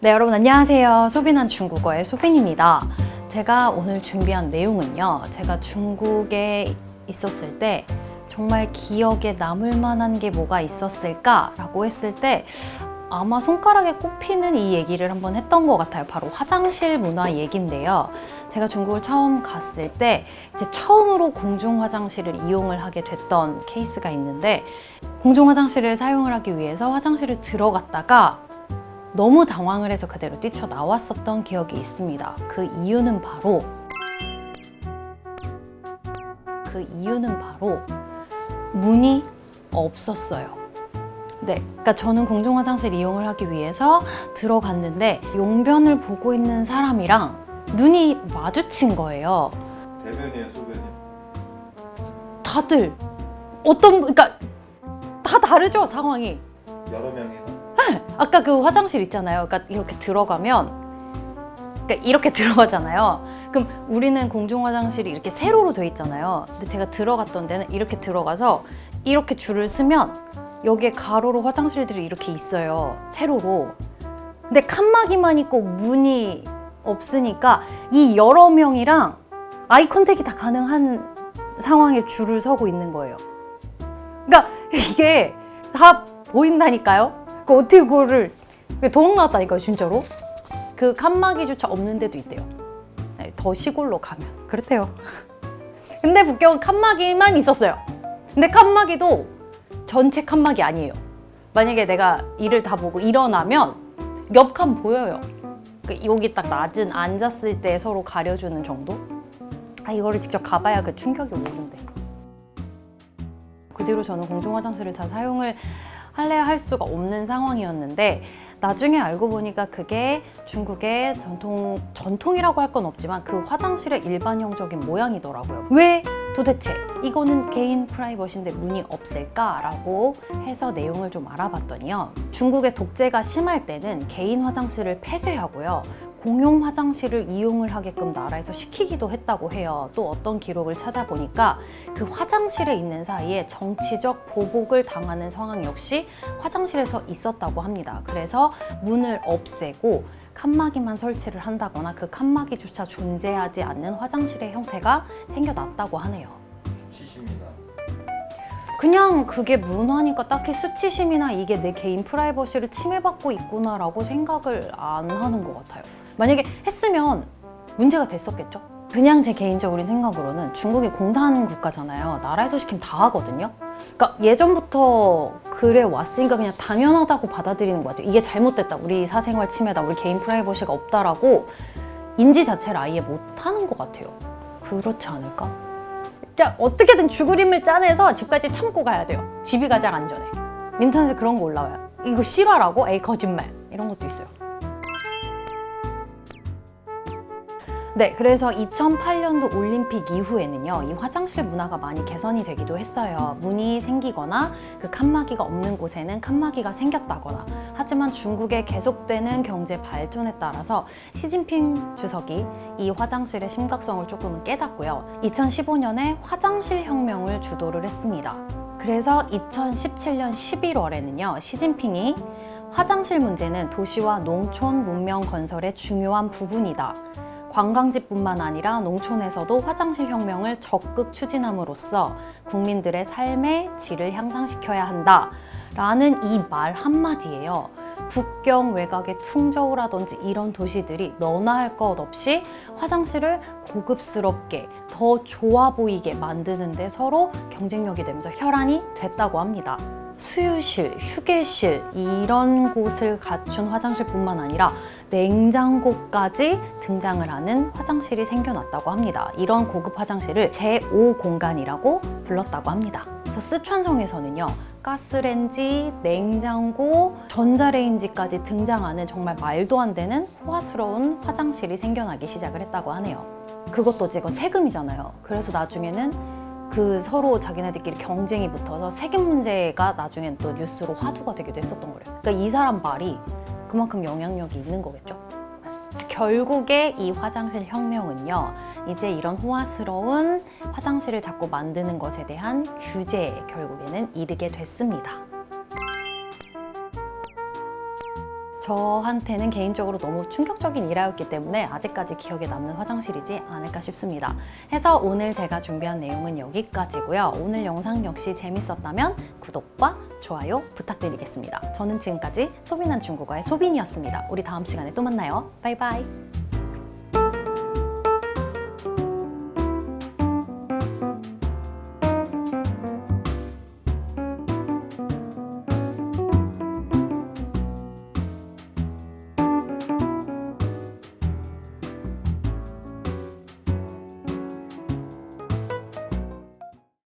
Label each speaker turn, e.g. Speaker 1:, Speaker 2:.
Speaker 1: 네, 여러분 안녕하세요. 소빈한 중국어의 소빈입니다. 제가 오늘 준비한 내용은요, 제가 중국에 있었을 때 정말 기억에 남을 만한 게 뭐가 있었을까라고 했을 때 아마 손가락에 꼽히는 이 얘기를 한번 했던 것 같아요. 바로 화장실 문화 얘기인데요. 제가 중국을 처음 갔을 때 이제 처음으로 공중 화장실을 이용을 하게 됐던 케이스가 있는데, 공중 화장실을 사용을 하기 위해서 화장실을 들어갔다가 너무 당황을 해서 그대로 뛰쳐나왔었던 기억이 있습니다. 그 이유는 바로 문이 없었어요. 네, 그러니까 저는 공중 화장실 이용을 하기 위해서 들어갔는데 용변을 보고 있는 사람이랑 눈이 마주친 거예요.
Speaker 2: 대변이에요, 소변이에요?
Speaker 1: 다들 그러니까 다 다르죠, 상황이.
Speaker 2: 여러 명이서?
Speaker 1: 아까 그 화장실 있잖아요. 그러니까 이렇게 들어가면, 그러니까 이렇게 들어가잖아요. 그럼 우리는 공중 화장실이 이렇게 세로로 돼 있잖아요. 근데 제가 들어갔던 데는 이렇게 들어가서 이렇게 줄을 쓰면 여기에 가로로 화장실들이 이렇게 있어요. 세로로. 근데 칸막이만 있고 문이 없으니까 이 여러 명이랑 아이 컨택이 다 가능한 상황에 줄을 서고 있는 거예요. 그러니까 이게 다 보인다니까요. 어떻게 그거를 도망 나왔다니까요, 진짜로. 그 칸막이조차 없는 데도 있대요. 네, 더 시골로 가면 그렇대요. 근데 북경은 칸막이만 있었어요. 근데 칸막이도 전체 칸막이 아니에요. 만약에 내가 이를 다 보고 일어나면 옆 칸 보여요. 여기 딱 낮은 앉았을 때 서로 가려주는 정도? 이거를 직접 가봐야 그 충격이 오는데. 그 뒤로 저는 공중 화장실을 잘 사용을 할래야 할 수가 없는 상황이었는데, 나중에 알고 보니까 그게 중국의 전통이라고 할 건 없지만 그 화장실의 일반형적인 모양이더라고요. 왜 도대체 이거는 개인 프라이버시인데 문이 없을까라고 해서 내용을 좀 알아봤더니요, 중국의 독재가 심할 때는 개인 화장실을 폐쇄하고요, 공용 화장실을 이용을 하게끔 나라에서 시키기도 했다고 해요. 또 어떤 기록을 찾아보니까 그 화장실에 있는 사이에 정치적 보복을 당하는 상황 역시 화장실에서 있었다고 합니다. 그래서 문을 없애고 칸막이만 설치를 한다거나 그 칸막이조차 존재하지 않는 화장실의 형태가 생겨났다고 하네요.
Speaker 2: 수치심이나
Speaker 1: 그냥 그게 문화니까 딱히 수치심이나 이게 내 개인 프라이버시를 침해받고 있구나라고 생각을 안 하는 것 같아요. 만약에 했으면 문제가 됐었겠죠? 그냥 제 개인적인 생각으로는 중국이 공산 국가잖아요. 나라에서 시키면 다 하거든요. 그러니까 예전부터 그래 왔으니까 그냥 당연하다고 받아들이는 것 같아요. 이게 잘못됐다, 우리 사생활 침해다, 우리 개인 프라이버시가 없다라고 인지 자체를 아예 못하는 것 같아요. 그렇지 않을까? 자, 어떻게든 죽을 힘을 짜내서 집까지 참고 가야 돼요. 집이 가장 안전해. 인터넷에 그런 거 올라와요. 이거 실화라고? 에이, 거짓말. 이런 것도 있어요. 네, 그래서 2008년도 올림픽 이후에는요, 이 화장실 문화가 많이 개선이 되기도 했어요. 문이 생기거나 그 칸막이가 없는 곳에는 칸막이가 생겼다거나. 하지만 중국의 계속되는 경제 발전에 따라서 시진핑 주석이 이 화장실의 심각성을 조금은 깨닫고요, 2015년에 화장실 혁명을 주도를 했습니다. 그래서 2017년 11월에는요, 시진핑이 화장실 문제는 도시와 농촌 문명 건설의 중요한 부분이다, 관광지뿐만 아니라 농촌에서도 화장실 혁명을 적극 추진함으로써 국민들의 삶의 질을 향상시켜야 한다 라는 이 말 한마디예요. 북경 외곽의 퉁저우라든지 이런 도시들이 너나 할 것 없이 화장실을 고급스럽게 더 좋아 보이게 만드는 데 서로 경쟁력이 되면서 혈안이 됐다고 합니다. 수유실, 휴게실 이런 곳을 갖춘 화장실뿐만 아니라 냉장고까지 등장을 하는 화장실이 생겨났다고 합니다. 이런 고급 화장실을 제5공간이라고 불렀다고 합니다. 그래서 쓰촨성에서는요, 가스레인지, 냉장고, 전자레인지까지 등장하는 정말 말도 안 되는 호화스러운 화장실이 생겨나기 시작을 했다고 하네요. 그것도 어쨌건 세금이잖아요. 그래서 나중에는 그 서로 자기네들끼리 경쟁이 붙어서 세금 문제가 나중엔 또 뉴스로 화두가 되기도 했었던 거래요. 그러니까 이 사람 말이 그만큼 영향력이 있는 거겠죠. 결국에 이 화장실 혁명은요, 이제 이런 호화스러운 화장실을 자꾸 만드는 것에 대한 규제에 결국에는 이르게 됐습니다. 저한테는 개인적으로 너무 충격적인 일화였기 때문에 아직까지 기억에 남는 화장실이지 않을까 싶습니다. 해서 오늘 제가 준비한 내용은 여기까지고요. 오늘 영상 역시 재밌었다면 구독과 좋아요 부탁드리겠습니다. 저는 지금까지 소빈한 중국어의 소빈이었습니다. 우리 다음 시간에 또 만나요. 바이바이.